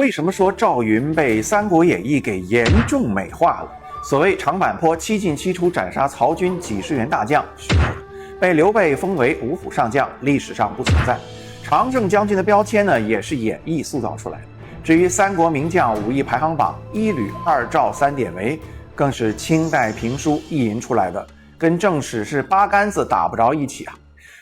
为什么说赵云被《三国演义》给严重美化了？所谓长坂坡7进7出斩杀曹军几十员大将，虚构的；被刘备封为五虎上将，历史上不存在。常胜将军的标签呢，也是演义塑造出来的。至于三国名将武艺排行榜，1吕2赵3典韦，更是清代评书意淫出来的，跟正史是八竿子打不着一起啊。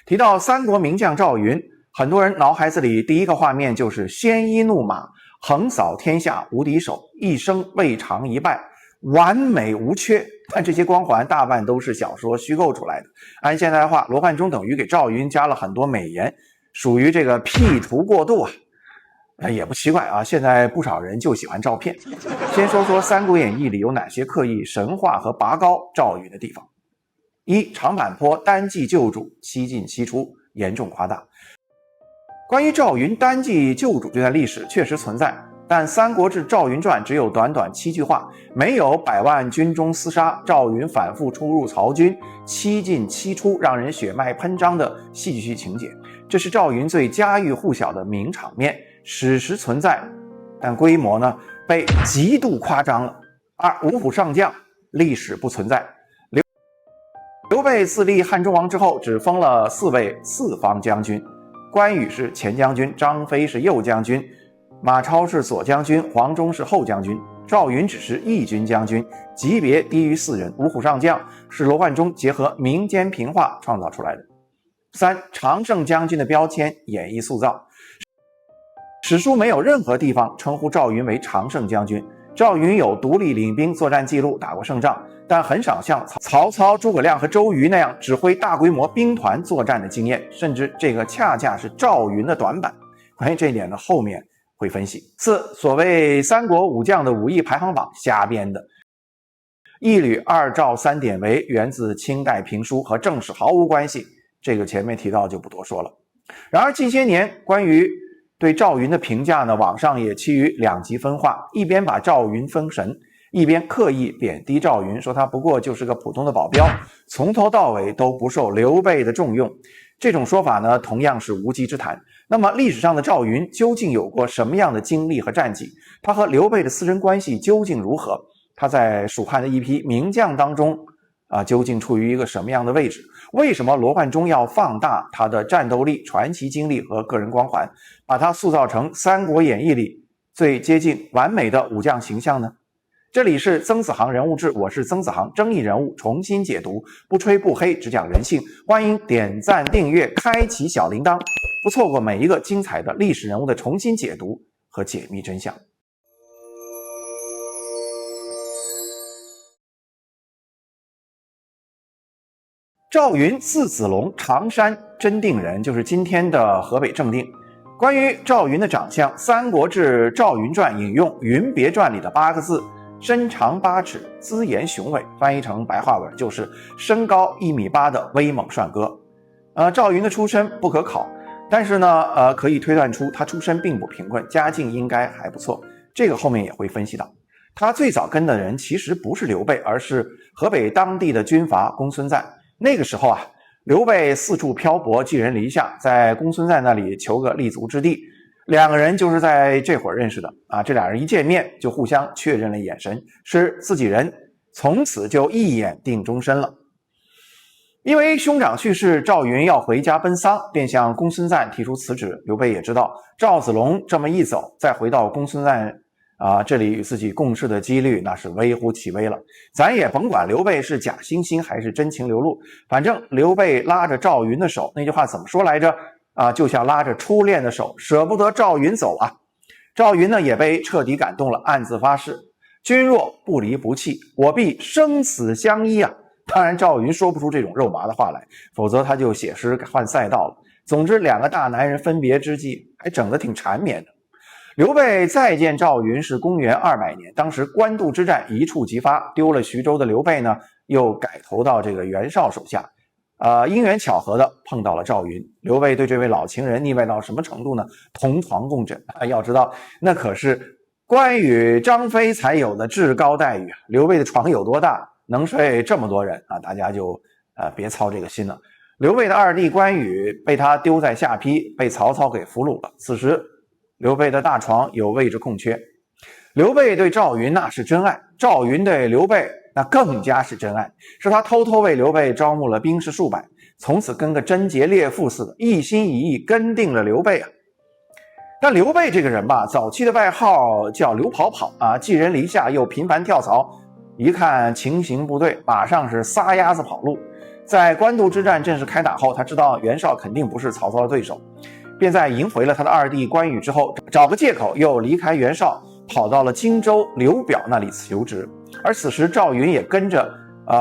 提到三国名将赵云，很多人脑海子里第一个画面就是鲜衣怒马，横扫天下无敌手，一生未尝一败，完美无缺。但这些光环大半都是小说虚构出来的。按现代话，罗贯中等于给赵云加了很多美颜，属于这个 P 图过度啊。也不奇怪啊，现在不少人就喜欢照片。先说说《三国演义》里有哪些刻意神话和拔高赵云的地方。一、长坂坡单骑救主7进7出，严重夸大。关于赵云单骑救主这段历史确实存在，但《三国志·赵云传》只有短短7句话，没有百万军中厮杀，赵云反复出入曹军7进7出，让人血脉喷张的戏剧性情节。这是赵云最家喻户晓的名场面，史实存在，但规模呢被极度夸张了。二、五虎上将历史不存在。刘备自立汉中王之后，只封了4位四方将军，关羽是前将军，张飞是右将军，马超是左将军，黄忠是后将军，赵云只是义军将军，级别低于4人。五虎上将是罗贯中结合民间评话创造出来的。三、常胜将军的标签演绎塑造。史书没有任何地方称呼赵云为常胜将军。赵云有独立领兵作战记录，打过胜仗，但很少像曹操、诸葛亮和周瑜那样指挥大规模兵团作战的经验，甚至这个恰恰是赵云的短板。关于这一点呢，后面会分析。四、所谓三国武将的武艺排行榜瞎编的。1吕2赵3典韦源自清代评书，和正史毫无关系，这个前面提到就不多说了。然而近些年关于对赵云的评价呢，网上也趋于两极分化，一边把赵云封神，一边刻意贬低赵云，说他不过就是个普通的保镖，从头到尾都不受刘备的重用。这种说法呢，同样是无稽之谈。那么历史上的赵云究竟有过什么样的经历和战绩？他和刘备的私人关系究竟如何？他在蜀汉的一批名将当中究竟处于一个什么样的位置？为什么罗贯中要放大他的战斗力、传奇经历和个人光环，把他塑造成《三国演义》里最接近完美的武将形象呢？这里是曾子航人物志，我是曾子航，争议人物重新解读，不吹不黑，只讲人性。欢迎点赞、订阅、开启小铃铛，不错过每一个精彩的历史人物的重新解读和解密真相。赵云字子龙，常山真定人，就是今天的河北正定。关于赵云的长相，《三国志·赵云传》引用《云别传》里的8个字：身长8尺，姿颜雄伟，翻译成白话文就是身高1.8米的威猛帅哥。赵云的出身不可考，但是呢，可以推断出他出身并不贫困，家境应该还不错。这个后面也会分析到。他最早跟的人其实不是刘备，而是河北当地的军阀公孙瓒。那个时候刘备四处漂泊，寄人篱下，在公孙瓒那里求个立足之地。两个人就是在这会儿认识的这俩人一见面就互相确认了眼神，是自己人，从此就一眼定终身了。因为兄长去世，赵云要回家奔丧，便向公孙瓒提出辞职。刘备也知道赵子龙这么一走，再回到公孙瓒这里与自己共事的几率那是微乎其微了。咱也甭管刘备是假惺惺还是真情流露，反正刘备拉着赵云的手，那句话怎么说来着？就像拉着初恋的手，舍不得赵云走啊。赵云呢也被彻底感动了，暗自发誓：君若不离不弃，我必生死相依啊。当然赵云说不出这种肉麻的话来，否则他就写诗换赛道了。总之两个大男人分别之际还整得挺缠绵的。刘备再见赵云是公元200年，当时官渡之战一触即发，丢了徐州的刘备呢又改投到这个袁绍手下。因缘巧合的碰到了赵云，刘备对这位老情人腻歪到什么程度呢？同床共枕要知道那可是关羽、张飞才有的至高待遇。刘备的床有多大，能睡这么多人大家就别操这个心了。刘备的二弟关羽被他丢在下邳，被曹操给俘虏了。此时刘备的大床有位置空缺。刘备对赵云那是真爱，赵云对刘备那更加是真爱，是他偷偷为刘备招募了兵士数百，从此跟个贞节烈父似的，一心一意跟定了刘备啊。但刘备这个人吧，早期的外号叫刘跑跑啊，寄人篱下又频繁跳槽，一看情形不对，马上是撒丫子跑路。在官渡之战正式开打后，他知道袁绍肯定不是曹操的对手，便在赢回了他的二弟关羽之后，找个借口又离开袁绍，跑到了荆州刘表那里求职。而此时赵云也跟着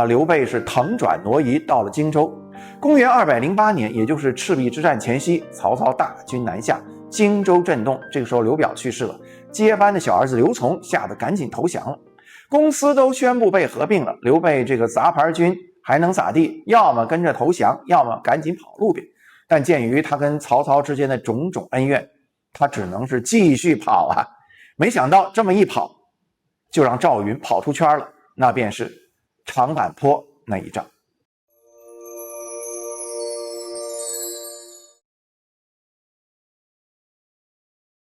刘备是腾转挪移到了荆州。公元208年，也就是赤壁之战前夕，曹操大军南下，荆州震动。这个时候刘表去世了，接班的小儿子刘琮吓得赶紧投降了。公司都宣布被合并了，刘备这个杂牌军还能咋地？要么跟着投降，要么赶紧跑路呗。但鉴于他跟曹操之间的种种恩怨，他只能是继续跑啊。没想到这么一跑，就让赵云跑出圈了，那便是长坂坡那一仗。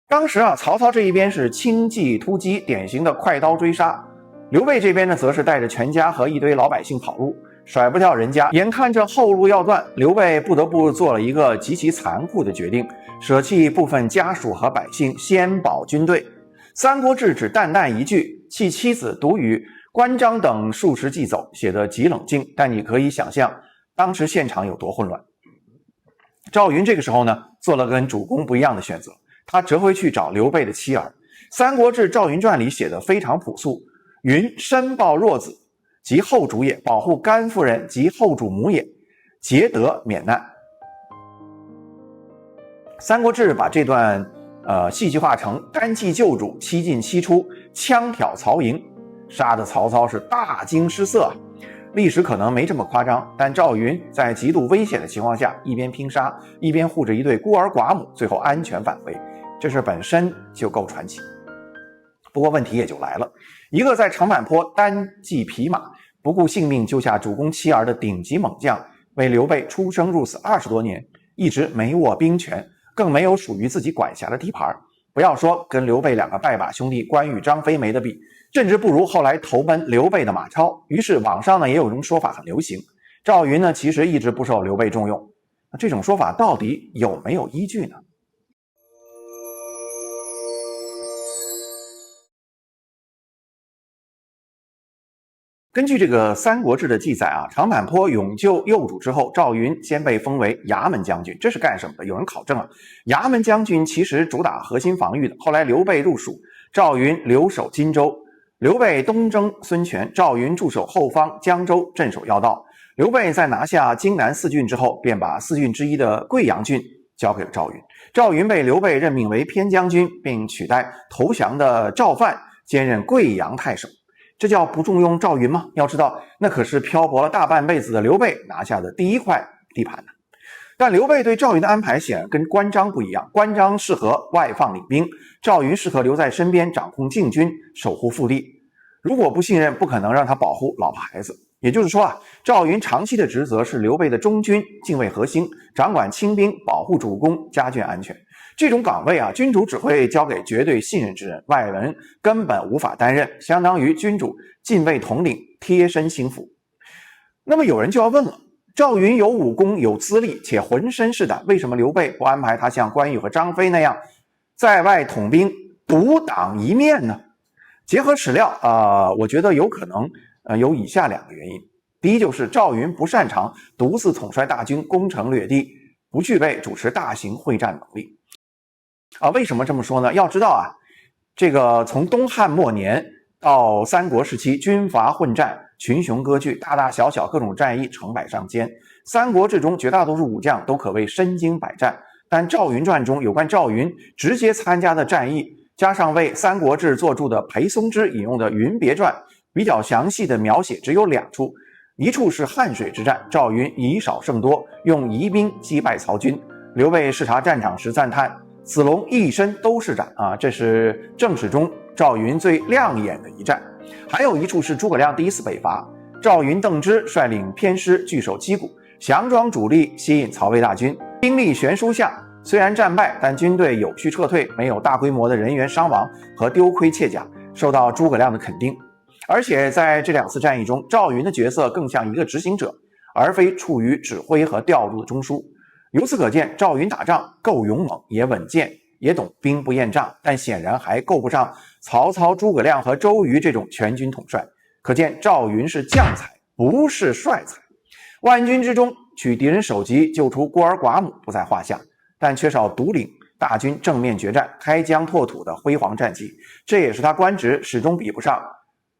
当时曹操这一边是轻骑突击，典型的快刀追杀；刘备这边呢，则是带着全家和一堆老百姓跑路，甩不掉人家。眼看着后路要断，刘备不得不做了一个极其残酷的决定，舍弃部分家属和百姓，先保军队。《三国志》只淡淡一句，弃妻子独与关张等数十骑走，写得极冷静，但你可以想象当时现场有多混乱。赵云这个时候呢，做了跟主公不一样的选择，他折回去找刘备的妻儿。《三国志·赵云传》里写的非常朴素，云申报弱子，即后主也，保护甘夫人及后主母也，皆得免难。《三国志》把这段戏剧化成单骑救主，七进七出，枪挑曹营，杀得曹操是大惊失色啊。历史可能没这么夸张，但赵云在极度危险的情况下，一边拼杀，一边护着一对孤儿寡母，最后安全返回，这事本身就够传奇。不过问题也就来了，一个在长坂坡单骑匹马，不顾性命救下主公妻儿的顶级猛将，为刘备出生入死20多年，一直没握兵权，更没有属于自己管辖的地盘。不要说跟刘备两个拜把兄弟关羽、张飞没得比，甚至不如后来投奔刘备的马超。于是网上呢也有一种说法很流行，赵云呢其实一直不受刘备重用。那这种说法到底有没有依据呢？根据这个《三国志》的记载啊，长坂坡勇救幼主之后，赵云先被封为衙门将军，这是干什么的？有人考证了，衙门将军其实主打核心防御的。后来刘备入蜀，赵云留守荆州，刘备东征孙权，赵云驻守后方江州，镇守要道。刘备在拿下荆南4郡之后，便把4郡之一的贵阳郡交给了赵云。赵云被刘备任命为偏将军，并取代投降的赵范兼任贵阳太守。这叫不重用赵云吗？要知道，那可是漂泊了大半辈子的刘备拿下的第一块地盘呢。但刘备对赵云的安排显然跟关张不一样，关张适合外放领兵，赵云适合留在身边掌控禁军，守护腹地。如果不信任，不可能让他保护老婆孩子。也就是说赵云长期的职责是刘备的中军，禁卫核心，掌管轻兵，保护主公，家眷安全。这种岗位君主只会交给绝对信任之人，外人根本无法担任，相当于君主禁卫统领，贴身心腹。那么有人就要问了，赵云有武功有资历且浑身是胆，为什么刘备不安排他像关羽和张飞那样在外统兵独当一面呢？结合史料我觉得有可能有以下2个原因。第一，就是赵云不擅长独自统帅大军攻城略地，不具备主持大型会战能力。为什么这么说呢？要知道这个从东汉末年到三国时期，军阀混战，群雄割据，大大小小各种战役成百上千。三国志中绝大多数武将都可谓身经百战，但赵云传中有关赵云直接参加的战役，加上为三国志作注的裴松之引用的云别传，比较详细的描写只有2处。一处是汉水之战，赵云以少胜多，用疑兵击败曹军。刘备视察战场时赞叹，子龙一身都是斩这是正史中赵云最亮眼的一战。还有一处是诸葛亮第1次北伐，赵云、邓芝率领偏师据守击鼓，强装主力吸引曹魏大军，兵力悬殊下，虽然战败，但军队有序撤退，没有大规模的人员伤亡和丢盔卸甲，受到诸葛亮的肯定。而且在这2次战役中，赵云的角色更像一个执行者，而非处于指挥和调度的中枢。由此可见，赵云打仗够勇猛，也稳健，也懂兵不厌诈，但显然还够不上曹操、诸葛亮和周瑜这种全军统帅。可见赵云是将才，不是帅才。万军之中，取敌人首级，救出孤儿寡母不在话下，但缺少独领大军正面决战、开疆拓土的辉煌战绩，这也是他官职始终比不上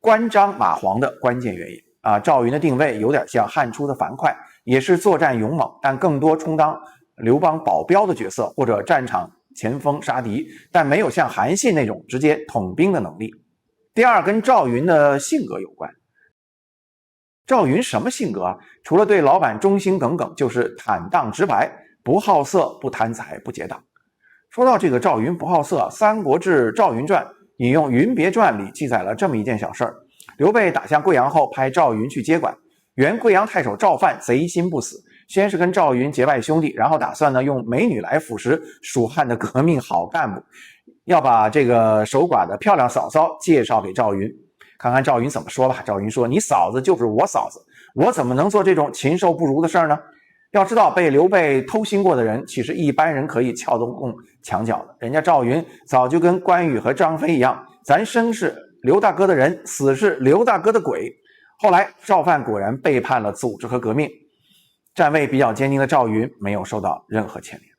关张马黄的关键原因。赵云的定位有点像汉初的樊哙，也是作战勇猛，但更多充当刘邦保镖的角色，或者战场前锋杀敌，但没有像韩信那种直接统兵的能力。第二，跟赵云的性格有关。赵云什么性格啊？除了对老板忠心耿耿，就是坦荡直白，不好色，不贪财，不结党。说到这个赵云不好色，《三国志·赵云传》引用《云别传》里记载了这么一件小事儿：刘备打向贵阳后，派赵云去接管。原贵阳太守赵范贼心不死，先是跟赵云结拜兄弟，然后打算呢用美女来腐蚀蜀汉的革命好干部，要把这个守寡的漂亮嫂嫂介绍给赵云。看看赵云怎么说吧。赵云说：“你嫂子就是我嫂子，我怎么能做这种禽兽不如的事儿呢？”要知道，被刘备偷腥过的人，其实一般人可以撬动墙角的。人家赵云早就跟关羽和张飞一样，咱生是刘大哥的人，死是刘大哥的鬼。后来赵范果然背叛了组织和革命，站位比较坚定的赵云没有受到任何牵连。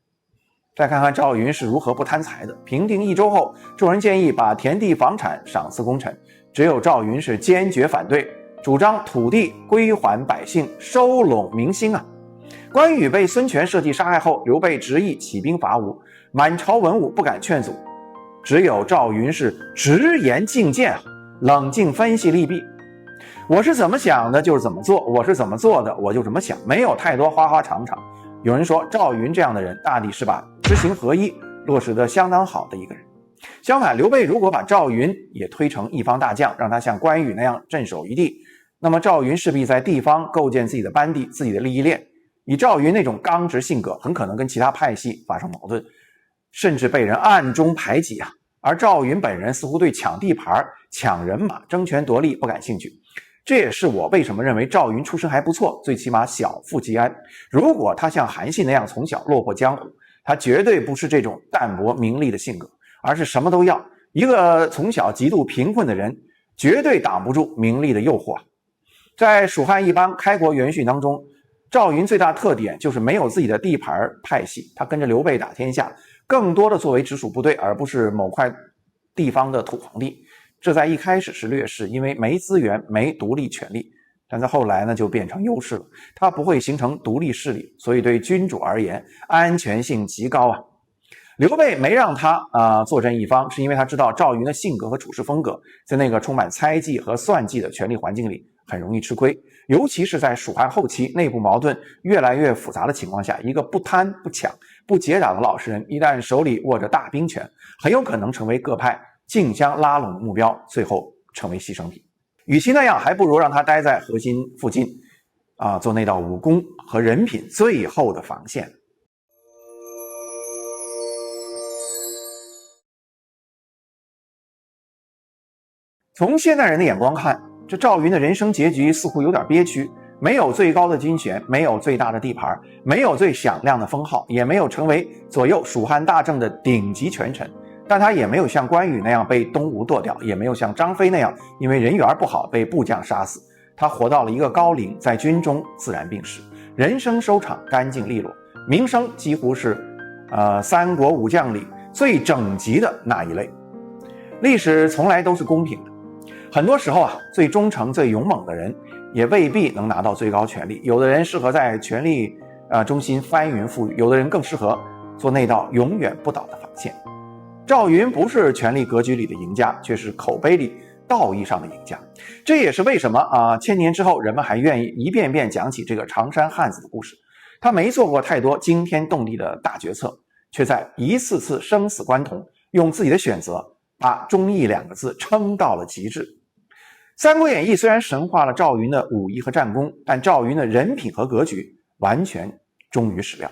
再看看赵云是如何不贪财的。平定益州后，众人建议把田地房产赏赐功臣，只有赵云是坚决反对，主张土地归还百姓，收拢民心啊。关羽被孙权设计杀害后，刘备执意起兵伐吴，满朝文武不敢劝阻，只有赵云是直言进谏，冷静分析利弊。我是怎么想的就是怎么做，我是怎么做的我就怎么想，没有太多花花肠肠。有人说赵云这样的人大抵是把知行合一落实得相当好的一个人。相反，刘备如果把赵云也推成一方大将，让他像关羽那样镇守一地，那么赵云势必在地方构建自己的班底，自己的利益链。以赵云那种刚直性格，很可能跟其他派系发生矛盾，甚至被人暗中排挤啊。而赵云本人似乎对抢地盘、抢人马、争权夺利不感兴趣。这也是我为什么认为赵云出身还不错，最起码小富即安。如果他像韩信那样从小落魄江湖，他绝对不是这种淡泊名利的性格，而是什么都要。一个从小极度贫困的人，绝对挡不住名利的诱惑。在蜀汉一帮开国元勋当中，赵云最大特点就是没有自己的地盘派系，他跟着刘备打天下，更多的作为直属部队，而不是某块地方的土皇帝。这在一开始是劣势，因为没资源，没独立权力，但在后来呢就变成优势了。它不会形成独立势力，所以对君主而言安全性极高啊。刘备没让他坐镇一方，是因为他知道赵云的性格和处事风格在那个充满猜忌和算计的权力环境里很容易吃亏，尤其是在蜀汉后期内部矛盾越来越复杂的情况下，一个不贪不抢不结党的老实人，一旦手里握着大兵权，很有可能成为各派竞相拉拢的目标，最后成为牺牲品。与其那样，还不如让他待在核心附近做那道武功和人品最后的防线。从现代人的眼光看，这赵云的人生结局似乎有点憋屈，没有最高的军衔，没有最大的地盘，没有最响亮的封号，也没有成为左右蜀汉大政的顶级权臣。但他也没有像关羽那样被东吴剁掉，也没有像张飞那样因为人缘不好被部将杀死。他活到了一个高龄，在军中自然病逝，人生收场干净利落，名声几乎是三国武将里最整齐的那一类。历史从来都是公平的，很多时候最忠诚最勇猛的人也未必能拿到最高权力。有的人适合在权力中心翻云覆雨，有的人更适合做那道永远不倒的防线。赵云不是权力格局里的赢家，却是口碑里道义上的赢家。这也是为什么千年之后人们还愿意一遍遍讲起这个常山汉子的故事。他没做过太多惊天动地的大决策，却在一次次生死关头用自己的选择把忠义2个字撑到了极致。三国演义虽然神化了赵云的武艺和战功，但赵云的人品和格局完全忠于史料。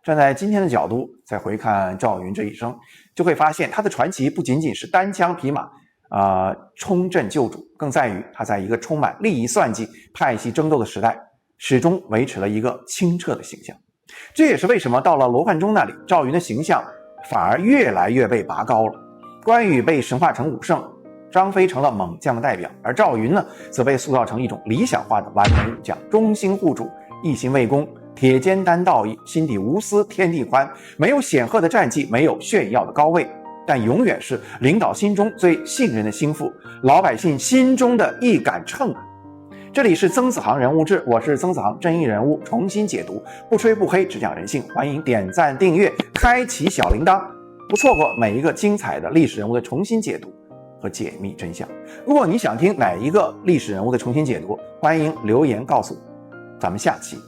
站在今天的角度再回看赵云这一生，就会发现他的传奇不仅仅是单枪匹马冲阵救主，更在于他在一个充满利益算计、派系争斗的时代，始终维持了一个清澈的形象。这也是为什么到了罗贯中那里，赵云的形象反而越来越被拔高了。关羽被神化成武圣，张飞成了猛将的代表，而赵云呢，则被塑造成一种理想化的完美武将，忠心护主，一心为公，铁肩担道义，心底无私天地宽，没有显赫的战绩，没有炫耀的高位，但永远是领导心中最信任的心腹，老百姓心中的一杆秤。这里是曾子航人物志，我是曾子航，正义人物重新解读，不吹不黑，只讲人性。欢迎点赞订阅，开启小铃铛，不错过每一个精彩的历史人物的重新解读和解密真相。如果你想听哪一个历史人物的重新解读，欢迎留言告诉我。咱们下期